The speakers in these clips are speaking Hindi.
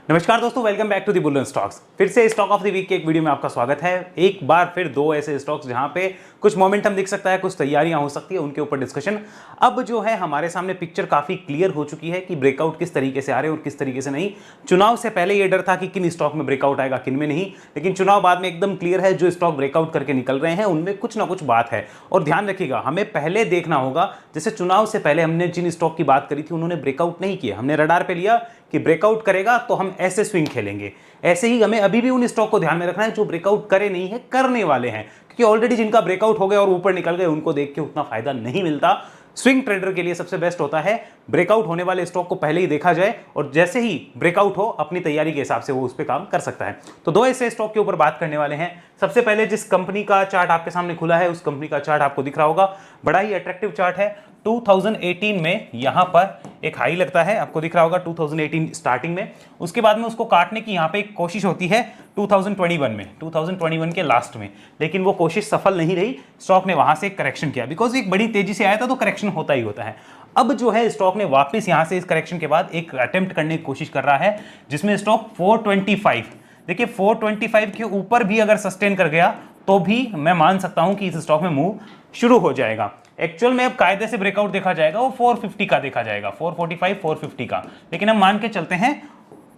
नमस्कार दोस्तों, welcome back to the bull run stocks. फिर से स्टॉक ऑफ द वीक के एक वीडियो में आपका स्वागत है। एक बार फिर दो ऐसे स्टॉक्स जहां पे कुछ मोमेंटम दिख सकता है, कुछ तैयारियां हो सकती है, उनके ऊपर डिस्कशन। अब जो है हमारे सामने पिक्चर काफी क्लियर हो चुकी है कि ब्रेकआउट किस तरीके से आ रहे हैं और किस तरीके से नहीं। चुनाव से पहले यह डर था कि किन स्टॉक में ब्रेकआउट आएगा, किन में नहीं, लेकिन चुनाव बाद में एकदम क्लियर है। जो स्टॉक ब्रेकआउट करके निकल रहे हैं उनमें कुछ ना कुछ बात है। और ध्यान रखिएगा, हमें पहले देखना होगा, जैसे चुनाव से पहले हमने जिन स्टॉक की बात करी थी उन्होंने ब्रेकआउट नहीं किया, हमने रडार पे लिया कि ब्रेकआउट करेगा तो हम ऐसे स्विंग खेलेंगे। ऐसे ही हमें अभी भी उन स्टॉक को ध्यान में रखना है जो ब्रेकआउट करे नहीं है, करने वाले हैं, क्योंकि ऑलरेडी जिनका ब्रेकआउट हो गया और ऊपर निकल गए उनको देख के उतना फायदा नहीं मिलता। स्विंग ट्रेडर के लिए सबसे बेस्ट होता है ब्रेकआउट होने वाले स्टॉक को पहले ही देखा जाए और जैसे ही ब्रेकआउट हो अपनी तैयारी के हिसाब से वो उस पर काम कर सकता है। तो दो ऐसे स्टॉक के ऊपर बात करने वाले हैं। सबसे पहले जिस कंपनी का चार्ट आपके सामने खुला है उस कंपनी का चार्ट आपको दिख रहा होगा, बड़ा ही अट्रैक्टिव चार्ट है। 2018 में यहां पर एक हाई लगता है, आपको दिख रहा होगा 2018 स्टार्टिंग में। उसके बाद में उसको काटने की यहां पे एक कोशिश होती है 2021 के लास्ट में, लेकिन वो कोशिश सफल नहीं रही। स्टॉक ने वहां से एक करेक्शन किया, बिकॉज एक बड़ी तेजी से आया था तो करेक्शन होता ही होता है। अब जो है स्टॉक ने वापस यहां से इस करेक्शन के बाद एक अटेम्प्ट करने की कोशिश कर रहा है, जिसमें स्टॉक 425, देखिए 425 के ऊपर भी अगर सस्टेन कर गया तो भी मैं मान सकता हूं कि इस स्टॉक में मूव शुरू हो जाएगा। एक्चुअल में अब कायदे से ब्रेकआउट देखा जाएगा वो 450 का देखा जाएगा, 445 450 का, लेकिन हम मान के चलते हैं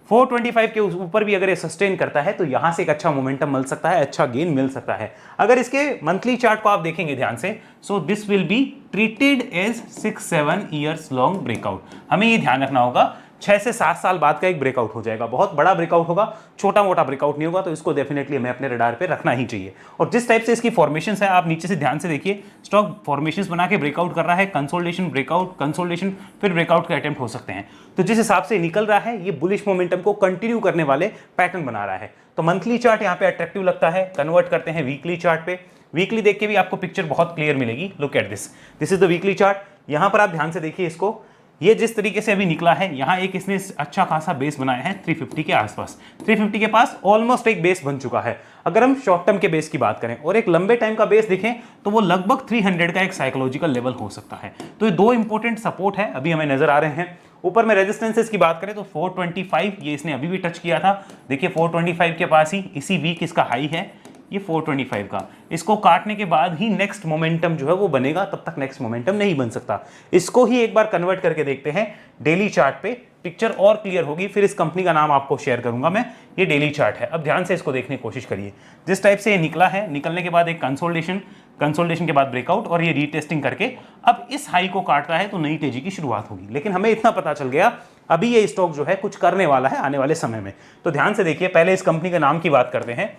425 के ऊपर भी अगर ये सस्टेन करता है तो यहां से एक अच्छा मोमेंटम मिल सकता है, अच्छा गेन मिल सकता है। अगर इसके मंथली चार्ट को आप देखेंगे ध्यान से, so this will be treated as 6-7 years long breakout. हमें ये ध्यान रखना होगा 6 से 7 साल बाद का एक ब्रेकआउट हो जाएगा, बहुत बड़ा ब्रेकआउट होगा, छोटा मोटा ब्रेकआउट नहीं होगा। तो इसको डेफिनेटली हमें अपने रडार पे रखना ही चाहिए। और जिस टाइप से इसकी फॉर्मेशंस है, आप नीचे से ध्यान से देखिए, स्टॉक फॉर्मेशंस बना के ब्रेकआउट कर रहा है, कंसोलिडेशन, ब्रेकआउट, कंसोलिडेशन, फिर ब्रेकआउट के अटेम्प्ट हो सकते हैं। तो जिस हिसाब से निकल रहा है ये बुलिश मोमेंटम को कंटिन्यू करने वाले पैटर्न बना रहा है। तो मंथली चार्ट यहाँ पे अट्रैक्टिव लगता है। कन्वर्ट करते हैं वीकली चार्ट पे, वीकली देख के भी आपको पिक्चर बहुत क्लियर मिलेगी। Look at this, this is the weekly chart. यहां पर आप ध्यान से देखिए इसको, ये जिस तरीके से अभी निकला है, यहाँ एक इसने अच्छा खासा बेस बनाया है 350 के आसपास, 350 के पास ऑलमोस्ट एक बेस बन चुका है। अगर हम शॉर्ट टर्म के बेस की बात करें और एक लंबे टाइम का बेस देखें तो वो लगभग 300 का एक साइकोलॉजिकल लेवल हो सकता है। तो ये दो इंपॉर्टेंट सपोर्ट है अभी हमें नजर आ रहे हैं। ऊपर में रेजिस्टेंसेस की बात करें तो 425 ये इसने अभी भी टच किया था, देखिए 425 के पास ही इसी वीक इसका हाई है ये 425 का। इसको काटने के बाद ही नेक्स्ट मोमेंटम जो है वो बनेगा, तब तक नेक्स्ट मोमेंटम नहीं बन सकता। इसको ही एक बार कन्वर्ट करके देखते हैं डेली चार्ट पे, पिक्चर और क्लियर होगी। फिर इस कंपनी का नाम आपको शेयर करूंगा मैं। ये डेली चार्ट है, अब ध्यान से इसको देखने की कोशिश करिए। जिस टाइप से ये निकला है, निकलने के बाद एक कंसोलिडेशन, कंसोलिडेशन के बाद ब्रेकआउट और ये रीटेस्टिंग करके अब इस हाई को काटता है तो नई तेजी की शुरुआत होगी। लेकिन हमें इतना पता चल गया अभी ये स्टॉक जो है कुछ करने वाला है आने वाले समय में। तो ध्यान से देखिए, पहले इस कंपनी के नाम की बात करते हैं।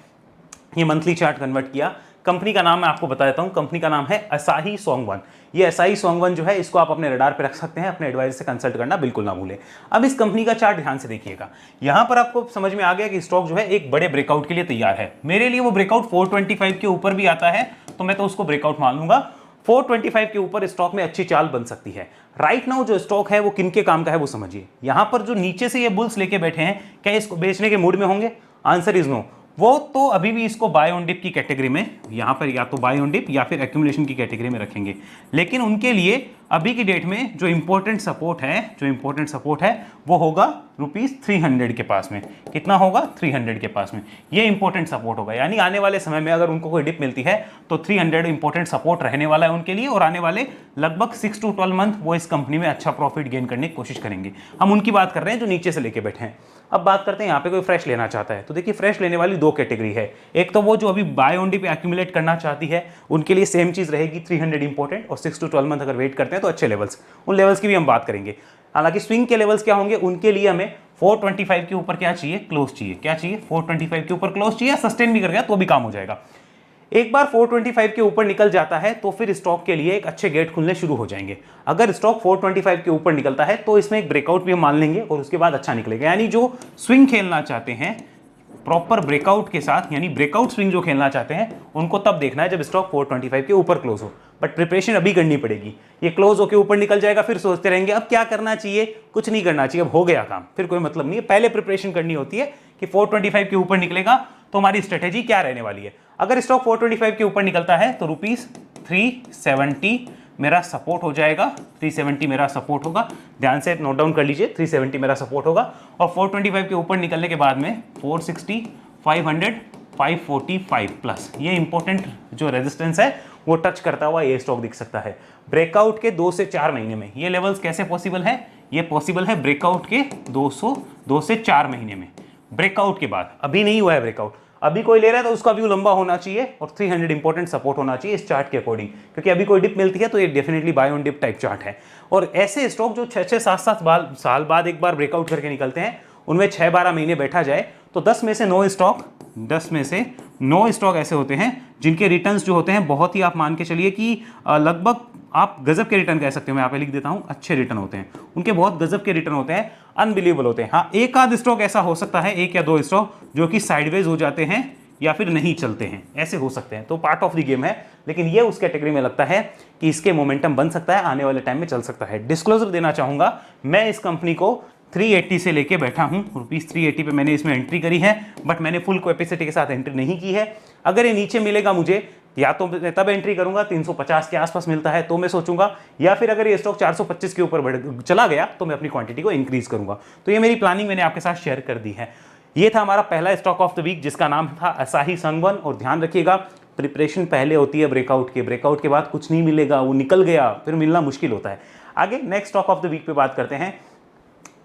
ये मंथली चार्ट कन्वर्ट किया, कंपनी का नाम मैं आपको बता देता हूं, कंपनी का नाम है असाही सोंगवन। ये असाही सोंगवन जो है इसको आप अपने रडार पे रख सकते हैं, अपने एडवाइजर से कंसल्ट करना बिल्कुल ना भूलें। अब इस कंपनी का चार्ट ध्यान से देखिएगा, यहां पर आपको समझ में आ गया कि स्टॉक जो है एक बड़े ब्रेकआउट के लिए तैयार है। मेरे लिए वो ब्रेकआउट 425 के ऊपर भी आता है तो मैं तो उसको ब्रेकआउट मान लूंगा। 425 के ऊपर स्टॉक में अच्छी चाल बन सकती है। राइट नाउ जो स्टॉक है वो किनके काम का है वो समझिए। यहां पर जो नीचे से ये बुल्स लेके बैठे हैं, क्या इसको बेचने के मूड में होंगे? Answer is no. वो तो अभी भी इसको बाय ऑन डिप की कैटेगरी में, यहां पर या तो बाय ऑन डिप या फिर एक्यूमुलेशन की कैटेगरी में रखेंगे। लेकिन उनके लिए अभी की डेट में जो इंपॉर्टेंट सपोर्ट है वो होगा ₹300 के पास में। कितना होगा? 300 के पास में ये इंपॉर्टेंट सपोर्ट होगा। यानी आने वाले समय में अगर उनको कोई डिप मिलती है तो 300 इंपॉर्टेंट सपोर्ट रहने वाला है उनके लिए, और आने वाले लगभग 6 to 12 मंथ वो इस कंपनी में अच्छा प्रॉफिट गेन करने की कोशिश करेंगे। हम उनकी बात कर रहे हैं जो नीचे से लेके बैठे हैं। अब बात करते हैं यहाँ पे कोई फ्रेश लेना चाहता है तो देखिए, फ्रेश लेने वाली दो कैटेगरी है। एक तो वो जो अभी बाय ऑन डिप एक्यूमुलेट करना चाहती है, उनके लिए सेम चीज रहेगी 300 इंपॉर्टेंट, और 6 to 12 मंथ अगर वेट करते हैं तो अच्छे लेवल्स, उन लेवल्स की भी हम बात करेंगे। हालांकि स्विंग के लेवल्स क्या होंगे, उनके लिए हमें 425 के ऊपर क्या चाहिए? क्लोज चाहिए। क्या चाहिए? 425 के ऊपर क्लोज चाहिए। सस्टेन भी कर गया तो भी काम हो जाएगा। एक बार 425 के ऊपर निकल जाता है तो फिर स्टॉक के लिए एक अच्छे गेट खुलने शुरू हो जाएंगे। अगर स्टॉक 425 के ऊपर निकलता है तो इसमें एक ब्रेकआउट भी हम मान लेंगे और उसके बाद अच्छा निकलेगा। यानी जो स्विंग खेलना चाहते हैं प्रॉपर ब्रेकआउट के साथ, यानी ब्रेकआउट स्विंग जो खेलना चाहते हैं, उनको तब देखना है जब स्टॉक 425 के ऊपर क्लोज हो। बट प्रिपरेशन अभी करनी पड़ेगी। ये क्लोज होकर ऊपर निकल जाएगा, फिर सोचते रहेंगे अब क्या करना चाहिए, कुछ नहीं करना चाहिए, अब हो गया काम, फिर कोई मतलब नहीं है। पहले प्रिपरेशन करनी होती है कि 425 के ऊपर निकलेगा तो हमारी स्ट्रेटेजी क्या रहने वाली है। अगर स्टॉक 425 के ऊपर निकलता है तो ₹370 मेरा सपोर्ट हो जाएगा, 370 मेरा सपोर्ट होगा, ध्यान से नोट डाउन कर लीजिए, 370 मेरा सपोर्ट होगा और 425 के ऊपर निकलने के बाद में 460, 500, 545 प्लस ये इंपॉर्टेंट जो रेजिस्टेंस है वो टच करता हुआ ये स्टॉक दिख सकता है। ब्रेकआउट के 2 से 4 महीने में ये लेवल्स कैसे पॉसिबल है? ये पॉसिबल है ब्रेकआउट के 2 से 4 महीने में। ब्रेकआउट के बाद अभी नहीं हुआ है ब्रेकआउट, अभी कोई ले रहा है तो उसका व्यू लंबा होना चाहिए और 300 इंपॉर्टेंट सपोर्ट होना चाहिए इस चार्ट के अकॉर्डिंग, क्योंकि अभी कोई डिप मिलती है तो ये definitely buy on dip type chart है। और ऐसे स्टॉक जो 6-6, 7-7 साल बाद एक बार ब्रेकआउट करके निकलते हैं उनमें 6-12 महीने बैठा जाए तो 10 में से 9 स्टॉक ऐसे होते हैं जिनके रिटर्न्स जो होते हैं बहुत ही, आप मान के चलिए कि लगभग आप गजब के रिटर्न कह सकते हो, मैं यहाँ पे लिख देता हूँ, अच्छे रिटर्न होते हैं उनके, बहुत गजब के रिटर्न होते हैं, अनबिलीवेबल होते हैं। हाँ, एक आध स्टॉक ऐसा हो सकता है, 1 या 2 स्टॉक जो कि साइडवेज हो जाते हैं या फिर नहीं चलते हैं, ऐसे हो सकते हैं, तो पार्ट ऑफ द गेम है। लेकिन ये उस कैटेगरी में लगता है कि इसके मोमेंटम बन सकता है, आने वाले टाइम में चल सकता है। डिस्क्लोजर देना चाहूंगा, मैं इस कंपनी को 380 से लेके बैठा हूं, ₹380 पे मैंने इसमें एंट्री करी है, बट मैंने फुल कैपेसिटी के साथ एंट्री नहीं की है। अगर ये नीचे मिलेगा मुझे, या तो मैं तब एंट्री करूंगा 350 के आसपास मिलता है तो मैं सोचूंगा, या फिर अगर ये स्टॉक 425 के ऊपर चला गया तो मैं अपनी क्वांटिटी को इंक्रीज करूंगा। तो ये मेरी प्लानिंग मैंने आपके साथ शेयर कर दी है। ये था हमारा पहला स्टॉक ऑफ द वीक जिसका नाम था असाही संगवन। और ध्यान रखिएगा, प्रिपरेशन पहले होती है ब्रेकआउट के बाद कुछ नहीं मिलेगा, वो निकल गया फिर मिलना मुश्किल होता है। आगे next stock of the week पे बात करते हैं।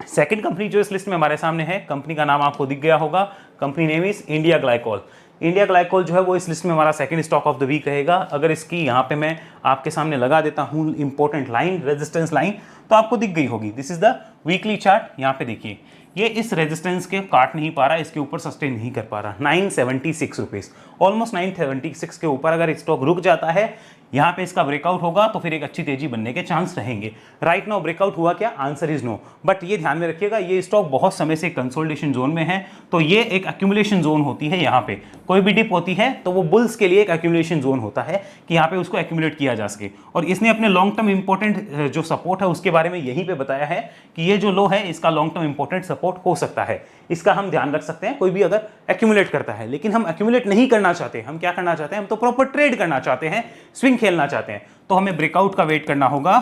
सेकंड कंपनी जो इस लिस्ट में हमारे सामने है, कंपनी का नाम आपको दिख गया होगा, company name is India Glycol. India Glycol जो है वो इस लिस्ट में हमारा second stock of the week रहेगा। अगर इसकी यहाँ पे मैं आपके सामने लगा देता हूँ इंपॉर्टेंट लाइन, रेजिस्टेंस लाइन, तो आपको दिख गई होगी। This is the weekly chart. यहाँ पे देखिए, ये इस रेजिस्टेंस के काट नहीं पा रहा, इसके ऊपर सस्टेन नहीं कर पा रहा। 976 रुपीज, ऑलमोस्ट 976 के ऊपर अगर स्टॉक रुक जाता है, यहाँ पे इसका ब्रेकआउट होगा तो फिर एक अच्छी तेजी बनने के चांस रहेंगे। राइट नाउ ब्रेकआउट हुआ क्या? Answer is no. बट ये ध्यान में रखिएगा, ये स्टॉक बहुत समय से कंसोलिडेशन जोन में है, तो ये एक एक्यूमुलेशन जोन होती है। यहाँ पे कोई भी डिप होती है तो वो बुल्स के लिए एक एक्यूमुलेशन जोन होता है कि यहाँ पे उसको एक्यूमुलेट किया जा सके। और इसने अपने लॉन्ग टर्म इंपॉर्टेंट जो सपोर्ट है उसके बारे में यहीं पे बताया है कि ये जो लो है इसका लॉन्ग टर्म इंपॉर्टेंट सपोर्ट हो सकता है। इसका हम ध्यान रख सकते हैं कोई भी अगर एक्यूमुलेट करता है। लेकिन हम एक्यूमुलेट नहीं करना चाहते, हम क्या करना चाहते हैं? हम तो प्रॉपर ट्रेड करना चाहते हैं, स्विंग खेलना चाहते हैं। तो हमें ब्रेकआउट का वेट करना होगा,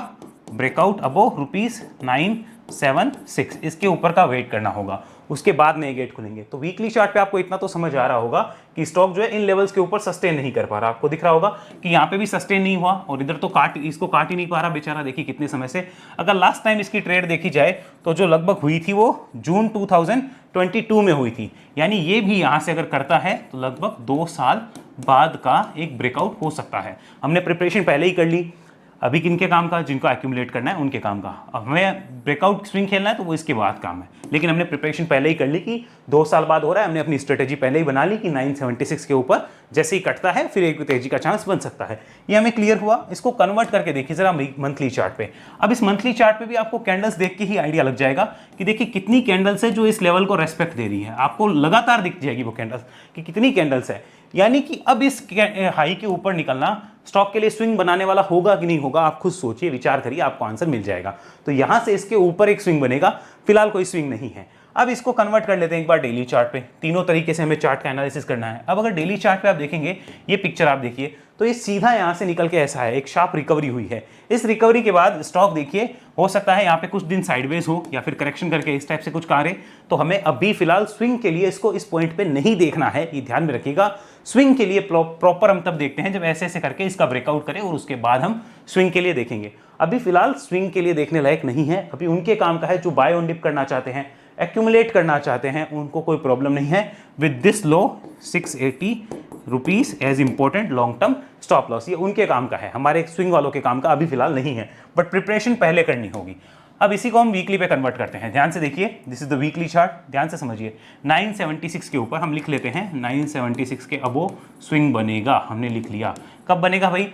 ब्रेकआउट अबोव ₹976, इसके ऊपर का वेट करना होगा, उसके बाद नए गेट खुलेंगे। तो वीकली चार्ट पे आपको इतना तो समझ आ रहा होगा कि स्टॉक जो है इन लेवल्स के ऊपर सस्टेन नहीं कर पा रहा। आपको दिख रहा होगा कि यहाँ पे भी सस्टेन नहीं हुआ और इधर तो इसको काट ही नहीं पा रहा बेचारा। देखिए कितने समय से, अगर लास्ट टाइम इसकी ट्रेड देखी जाए तो जो लगभग हुई थी वो जून 2022 में हुई थी। यानी ये भी यहाँ से अगर करता है तो लगभग 2 साल बाद का एक ब्रेकआउट हो सकता है। हमने प्रिपरेशन पहले ही कर ली, अभी किनके काम का? जिनको एक्यूमुलेट करना है उनके काम का। अब हमें ब्रेकआउट स्विंग खेलना है तो वो इसके बाद काम है, लेकिन हमने प्रिपरेशन पहले ही कर ली कि 2 साल बाद हो रहा है। हमने अपनी स्ट्रेटेजी पहले ही बना ली कि 976 के ऊपर जैसे ही कटता है फिर एक तेजी का चांस बन सकता है। ये हमें क्लियर हुआ। इसको कन्वर्ट करके देखिए जरा मंथली चार्ट पे। अब इस मंथली चार्ट पे भी आपको कैंडल्स देख के ही आइडिया लग जाएगा कि देखिए कितनी कैंडल्स है जो इस लेवल को रेस्पेक्ट दे रही है। आपको लगातार दिख जाएगी वो कैंडल्स कि कितनी कैंडल्स है। यानी कि अब इस हाई के ऊपर निकलना स्टॉक के लिए स्विंग बनाने वाला होगा कि नहीं होगा, आप खुद सोचिए, विचार करिए, आपको आंसर मिल जाएगा। तो यहां से इसके ऊपर एक स्विंग बनेगा, फिलहाल कोई स्विंग नहीं है। अब इसको कन्वर्ट कर लेते हैं एक बार डेली चार्ट पे। तीनों तरीके से हमें चार्ट का एनालिसिस करना है। अब अगर डेली चार्ट पे आप देखेंगे, ये पिक्चर आप देखिए, तो ये सीधा यहाँ से निकल के ऐसा है, एक शार्प रिकवरी हुई है। इस रिकवरी के बाद स्टॉक देखिए, हो सकता है यहाँ पे कुछ दिन साइडवेज हो या फिर करेक्शन करके इस टाइप से कुछ करे। तो हमें अभी फिलहाल स्विंग के लिए इसको इस पॉइंट पे नहीं देखना है, ये ध्यान में रखिएगा। स्विंग के लिए प्रॉपर हम तब देखते हैं जब ऐसे ऐसे करके इसका ब्रेकआउट करे और उसके बाद हम स्विंग के लिए देखेंगे। अभी फिलहाल स्विंग के लिए देखने लायक नहीं है। अभी उनके काम का है जो बाय ऑन डिप करना चाहते हैं, एक्यूमुलेट करना चाहते हैं, उनको कोई प्रॉब्लम नहीं है। With this low 680 rupees as important long term stop loss, ये उनके काम का है, हमारे स्विंग वालों के काम का अभी फिलहाल नहीं है। बट प्रिपरेशन पहले करनी होगी। अब इसी को हम वीकली पे कन्वर्ट करते हैं। ध्यान से देखिए, this is the weekly chart, ध्यान से समझिए। 976 के ऊपर हम लिख लेते हैं, 976 के अबो स्विंग बनेगा, हमने लिख लिया। कब बनेगा भाई?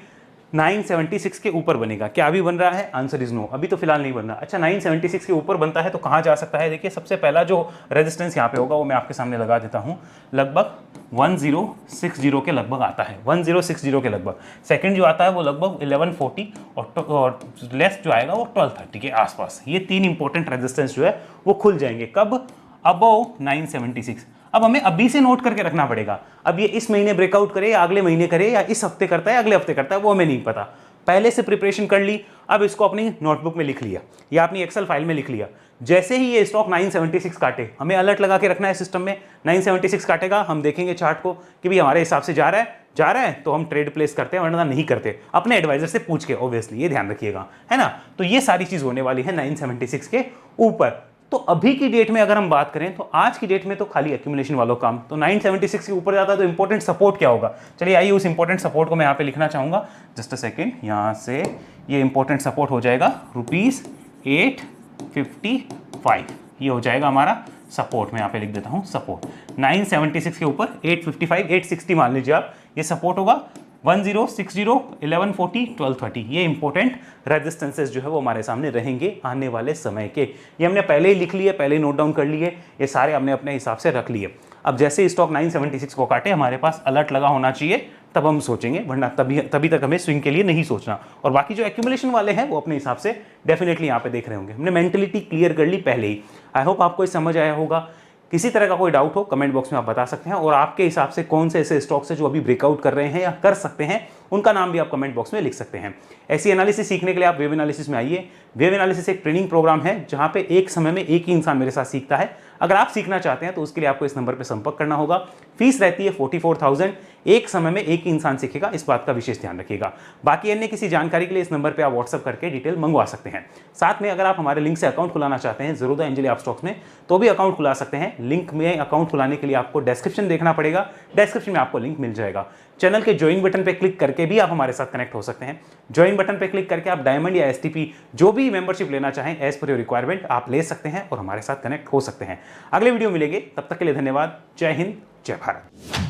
976 के ऊपर बनेगा। क्या अभी बन रहा है? आंसर इज नो, अभी तो फिलहाल नहीं बन रहा। अच्छा, 976 के ऊपर बनता है तो कहाँ जा सकता है? देखिए, सबसे पहला जो रेजिस्टेंस यहाँ पे होगा वो मैं आपके सामने लगा देता हूँ, लगभग 1060 के लगभग आता है, 1060 के लगभग। सेकंड जो आता है वो लगभग 1140 और लेस जो आएगा वो 1230 के आसपास। ये 3 इंपॉर्टेंट रेजिस्टेंस जो है वो खुल जाएंगे। कब? अबव 976। अब हमें अभी से नोट करके रखना पड़ेगा। अब ये इस महीने ब्रेकआउट करे या अगले महीने करे या इस हफ्ते करता है अगले हफ्ते करता है, वो हमें नहीं पता। पहले से प्रिपरेशन कर ली, अब इसको अपनी नोटबुक में लिख लिया या अपनी एक्सेल फाइल में लिख लिया। जैसे ही ये स्टॉक 976 काटे, हमें अलर्ट लगा के रखना है सिस्टम में, 976 काटेगा, हम देखेंगे चार्ट को कि भाई हमारे हिसाब से जा रहा है तो हम ट्रेड प्लेस करते हैं, वरना नहीं करते, अपने एडवाइजर से पूछ के, ऑब्वियसली ये ध्यान रखिएगा, है ना। तो ये सारी चीज होने वाली है 976 के ऊपर। तो अभी की डेट में अगर हम बात करें तो आज की डेट में तो खाली एक्यूमुलेशन वालों काम, तो 976 के ऊपर जाता है तो इंपॉर्टेंट सपोर्ट क्या होगा, चलिए आइए उस इंपॉर्टेंट सपोर्ट को मैं यहाँ पे लिखना चाहूंगा। जस्ट अ सेकेंड, यहाँ से ये इंपॉर्टेंट सपोर्ट हो जाएगा ₹855, ये हो जाएगा हमारा सपोर्ट। मैं यहाँ पे लिख देता हूँ सपोर्ट 976 के ऊपर 855, 860 मान लीजिए आप, ये सपोर्ट होगा। 1060, 1140, 1230, ये इंपॉर्टेंट रेजिस्टेंसेस जो है वो हमारे सामने रहेंगे आने वाले समय के। ये हमने पहले ही लिख लिए, पहले ही नोट डाउन कर लिए, ये सारे हमने अपने हिसाब से रख लिए। अब जैसे स्टॉक 976 को काटे, हमारे पास अलर्ट लगा होना चाहिए, तब हम सोचेंगे, वरना तभी तक हमें स्विंग के लिए नहीं सोचना। और बाकी जो एक्यूमुलेशन वाले हैं वो अपने हिसाब से डेफिनेटली यहाँ पे देख रहे होंगे। हमने मेंटलिटी क्लियर कर ली पहले ही। आई होप आपको समझ आया होगा। किसी तरह का कोई डाउट हो कमेंट बॉक्स में आप बता सकते हैं, और आपके हिसाब से कौन से ऐसे स्टॉक्स है जो अभी ब्रेकआउट कर रहे हैं या कर सकते हैं, उनका नाम भी आप कमेंट बॉक्स में लिख सकते हैं। ऐसी एनालिसिस सीखने के लिए आप वेव एनालिसिस में आइए। वेव एनालिसिस एक ट्रेनिंग प्रोग्राम है जहां पे एक समय में एक ही इंसान मेरे साथ सीखता है। अगर आप सीखना चाहते हैं तो उसके लिए आपको इस नंबर पर संपर्क करना होगा। फीस रहती है 44,000, एक समय में एक ही इंसान सीखेगा, इस बात का विशेष ध्यान रखिएगा। बाकी अन्य किसी जानकारी के लिए इस नंबर पे आप व्हाट्सअप करके डिटेल मंगवा सकते हैं। साथ में अगर आप हमारे लिंक से अकाउंट खुलाना चाहते हैं ज़रूरत एंजल आप स्टॉक्स में, तो भी अकाउंट खुला सकते हैं। लिंक में अकाउंट खुलाने के लिए आपको डिस्क्रिप्शन देखना पड़ेगा, डिस्क्रिप्शन में आपको लिंक मिल जाएगा। चैनल के ज्वाइन बटन पे क्लिक करके भी आप हमारे साथ कनेक्ट हो सकते हैं। ज्वाइन बटन पे क्लिक करके आप डायमंड या एसटीपी जो भी मेंबरशिप लेना चाहें एज पर योर रिक्वायरमेंट आप ले सकते हैं और हमारे साथ कनेक्ट हो सकते हैं। अगले वीडियो मिलेंगे, तब तक के लिए धन्यवाद। जय हिंद, जय भारत।